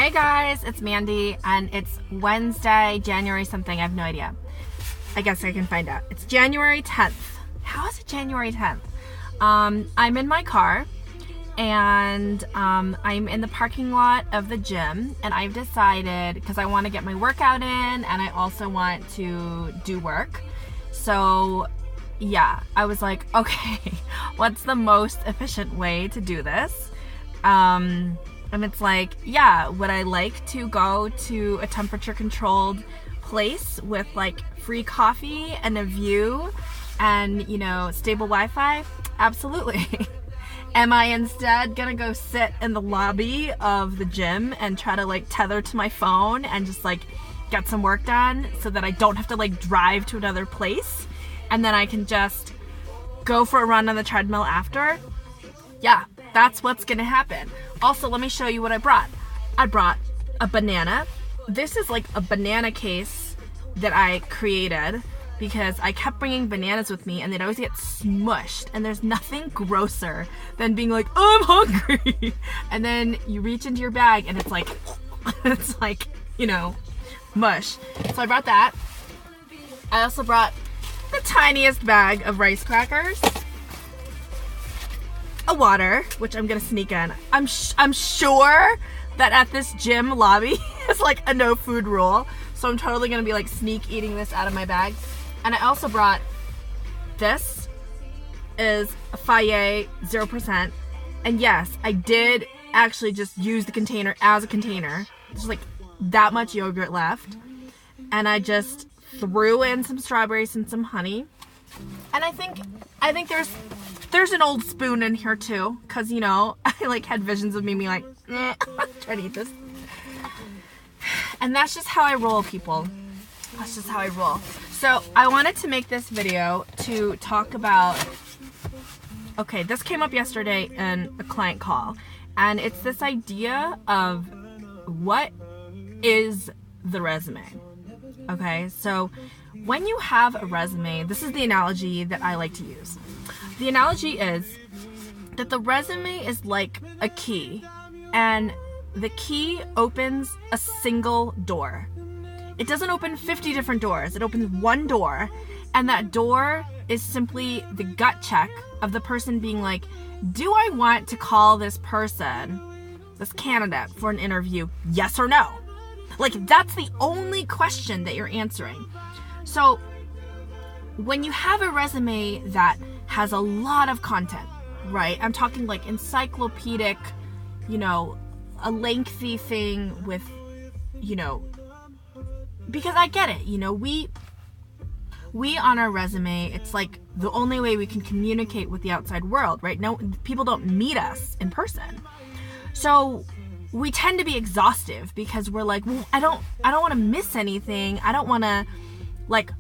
Hey guys, it's Mandy, and it's Wednesday, January something, I have no idea. I guess I can find out. It's January 10th. How is it January 10th? I'm in my car, and I'm in the parking lot of the gym, and I've decided, because I want to get my workout in, and I also want to do work. So yeah, I was like, okay, what's the most efficient way to do this? And it's like, yeah, would I like to go to a temperature controlled place with like free coffee and a view and, you know, stable Wi-Fi? Absolutely. Am I instead gonna go sit in the lobby of the gym and try to like tether to my phone and just like get some work done so that I don't have to like drive to another place and then I can just go for a run on the treadmill after? Yeah, that's what's gonna happen. Also, let me show you what I brought. I brought a banana. This is like a banana case that I created because I kept bringing bananas with me and they'd always get smushed, and there's nothing grosser than being like, oh, I'm hungry, and then you reach into your bag and it's like you know, mush. So I brought that. I also brought the tiniest bag of rice crackers, a water, which I'm gonna sneak in. I'm sure that at this gym lobby is like a no food rule, so I'm totally gonna be like sneak eating this out of my bag. And I also brought, this is a Fage 0%, and yes, I did actually just use the container as a container. There's like that much yogurt left, and I just threw in some strawberries and some honey, and I think there's an old spoon in here too, because, you know, I like had visions of me being like, I'm trying to eat this. And that's just how I roll, people. That's just how I roll. So I wanted to make this video to talk about, okay, this came up yesterday in a client call, and it's this idea of what is the resume. Okay, so when you have a resume, this is the analogy that I like to use. The analogy is that the resume is like a key, and the key opens a single door. It doesn't open 50 different doors. It opens one door, and that door is simply the gut check of the person being like, do I want to call this person, this candidate, for an interview? Yes or no? Like, that's the only question that you're answering. So when you have a resume that has a lot of content, right? I'm talking like encyclopedic, you know, a lengthy thing with, you know, because I get it, you know, we on our resume, it's like the only way we can communicate with the outside world, right? No, people don't meet us in person. So we tend to be exhaustive because we're like, well, I don't want to miss anything. I don't want to, like,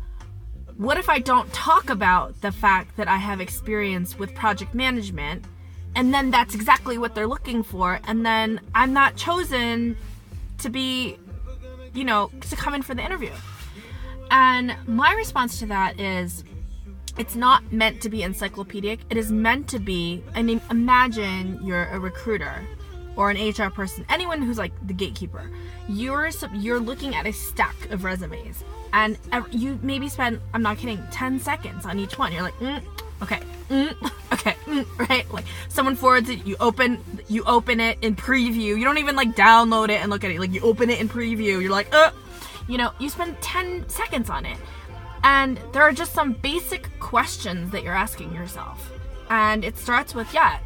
what if I don't talk about the fact that I have experience with project management, and then that's exactly what they're looking for, and then I'm not chosen to be, you know, to come in for the interview? And my response to that is, it's not meant to be encyclopedic. It is meant to be, I mean, imagine you're a recruiter or an HR person, anyone who's like the gatekeeper. You're looking at a stack of resumes, and you maybe spend, I'm not kidding, 10 seconds on each one. You're like, okay, right? Like, someone forwards it, you open it in preview. You don't even like download it and look at it. Like, you open it in preview. You're like, you know, you spend 10 seconds on it. And there are just some basic questions that you're asking yourself. And it starts with, yeah,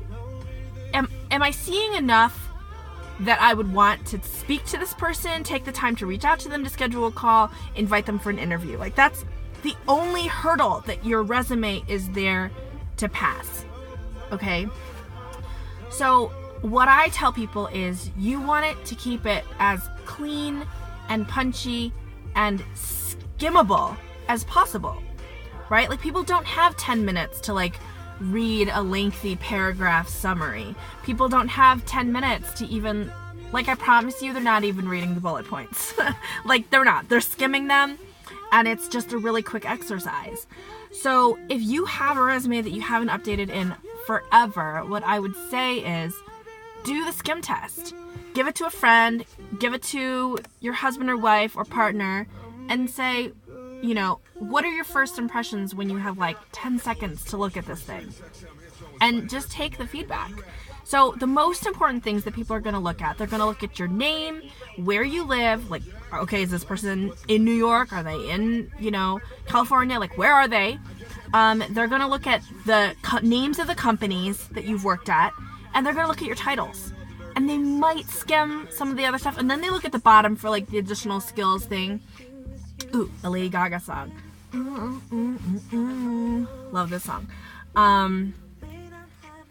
am I seeing enough that I would want to speak to this person, take the time to reach out to them, to schedule a call, invite them for an interview? Like, that's the only hurdle that your resume is there to pass. Okay? So what I tell people is, you want it to keep it as clean and punchy and skimmable as possible, right? Like, people don't have 10 minutes to like read a lengthy paragraph summary. People don't have 10 minutes to even, like, I promise you, they're not even reading the bullet points. Like, they're skimming them, and it's just a really quick exercise. So if you have a resume that you haven't updated in forever, what I would say is, do the skim test. give it to a friend, give it to your husband or wife or partner, and say, you know, what are your first impressions when you have like 10 seconds to look at this thing? And just take the feedback. So the most important things that people are going to look at, they're going to look at your name, where you live, like, okay, is this person in New York? Are they in, you know, California? Like, where are they? They're going to look at the names of the companies that you've worked at, and they're going to look at your titles. And they might skim some of the other stuff, and then they look at the bottom for like the additional skills thing. Ooh, the Lady Gaga song. Love this song.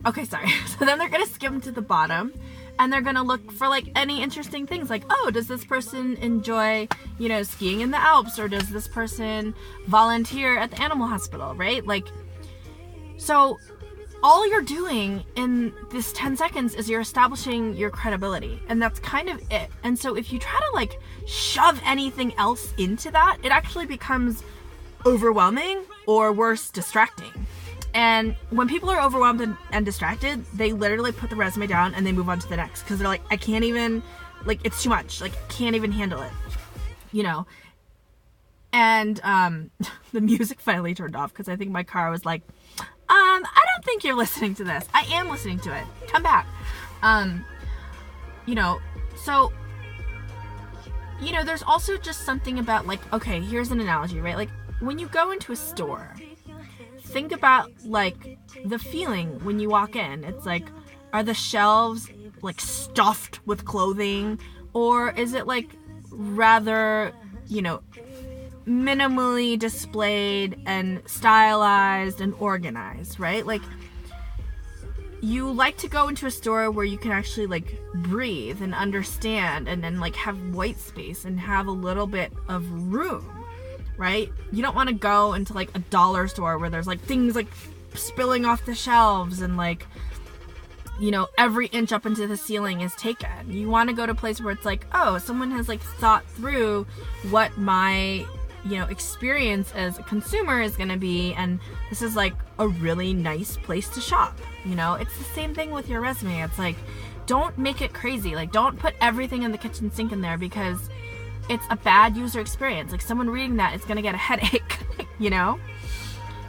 Okay, sorry. So then they're going to skim to the bottom, and they're going to look for like any interesting things, like, oh, does this person enjoy, you know, skiing in the Alps, or does this person volunteer at the animal hospital, right? Like, so all you're doing in this 10 seconds is you're establishing your credibility, and that's kind of it. And so if you try to like shove anything else into that, it actually becomes overwhelming, or worse, distracting. And when people are overwhelmed and distracted, they literally put the resume down and they move on to the next, because they're like, I can't even, like, it's too much, like, I can't even handle it, you know. And the music finally turned off, because I think my car was like, I don't think you're listening to this. I am listening to it. Come back. You know, so, you know, there's also just something about, like, okay, here's an analogy, right? Like, when you go into a store, think about like the feeling when you walk in. It's like, are the shelves like stuffed with clothing, or is it like rather, you know, minimally displayed and stylized and organized, right? Like, you like to go into a store where you can actually like breathe and understand, and then like have white space and have a little bit of room, right? You don't want to go into like a dollar store where there's like things like spilling off the shelves and like, you know, every inch up into the ceiling is taken. You want to go to a place where it's like, oh, someone has like thought through what my, you know, experience as a consumer is going to be, and this is like a really nice place to shop. You know, it's the same thing with your resume. It's like, don't make it crazy. Like, don't put everything in the kitchen sink in there, because it's a bad user experience. Like, someone reading that is gonna get a headache, you know?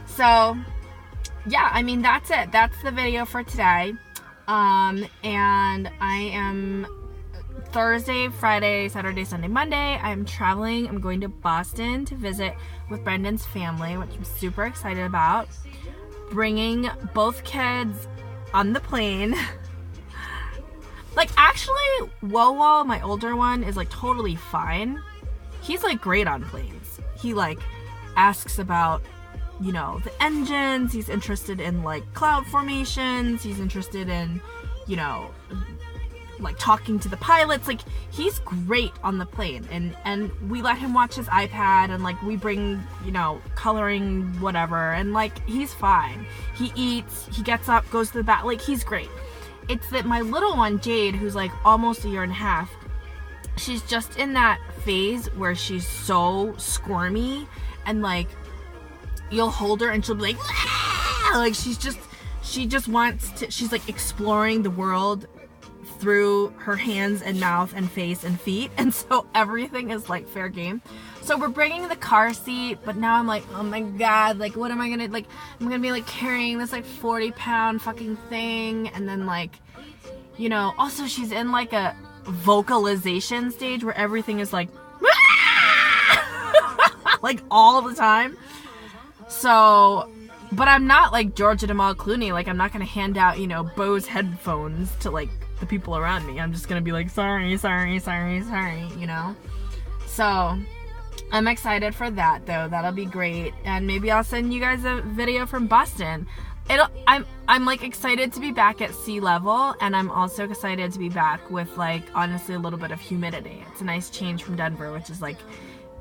So, yeah, I mean, that's it. That's the video for today. And I am Thursday, Friday, Saturday, Sunday, Monday. I'm traveling. I'm going to Boston to visit with Brendan's family, which I'm super excited about. Bringing both kids on the plane. Like, actually, Wowo, my older one, is like totally fine. He's like great on planes. He like asks about, you know, the engines. He's interested in like cloud formations. He's interested in, you know, like talking to the pilots. Like, he's great on the plane, and we let him watch his iPad, and like we bring, you know, coloring whatever, and like he's fine. He eats, he gets up, goes to the bath, like he's great. It's that my little one, Jade, who's like almost a year and a half, she's just in that phase where she's so squirmy, and like you'll hold her and she'll be like, ah! Like she just wants to, she's like exploring the world through her hands and mouth and face and feet, and so everything is like fair game. So we're bringing the car seat, but now I'm like, oh my god, like what am I gonna, like I'm gonna be like carrying this like 40-pound fucking thing, and then like, you know, also she's in like a vocalization stage where everything is like like all the time. So, but I'm not like Georgia Jamal Clooney. Like, I'm not gonna hand out, you know, Bose headphones to like the people around me. I'm just gonna be like, sorry, you know. So I'm excited for that though. That'll be great, and maybe I'll send you guys a video from Boston. I'm like excited to be back at sea level, and I'm also excited to be back with like honestly a little bit of humidity. It's a nice change from Denver, which is like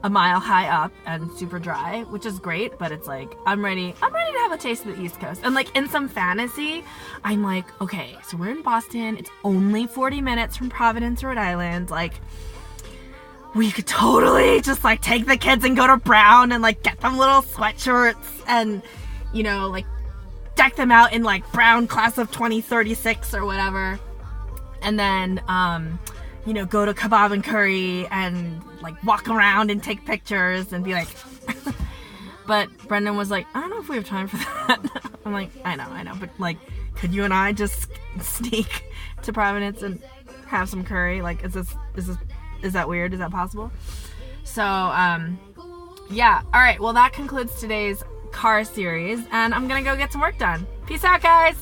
a mile high up and super dry, which is great, but it's like I'm ready to have a taste of the East Coast. And like in some fantasy, I'm like, okay, so we're in Boston, it's only 40 minutes from Providence, Rhode Island, like we could totally just like take the kids and go to Brown and like get them little sweatshirts and, you know, like deck them out in like Brown class of 2036 or whatever. And then you know, go to Kebab and Curry and like walk around and take pictures and be like, but Brendan was like, I don't know if we have time for that. I'm like, I know, but like, could you and I just sneak to Providence and have some curry? Like, is that weird? Is that possible? So, yeah. All right. Well, that concludes today's car series, and I'm gonna go get some work done. Peace out, guys.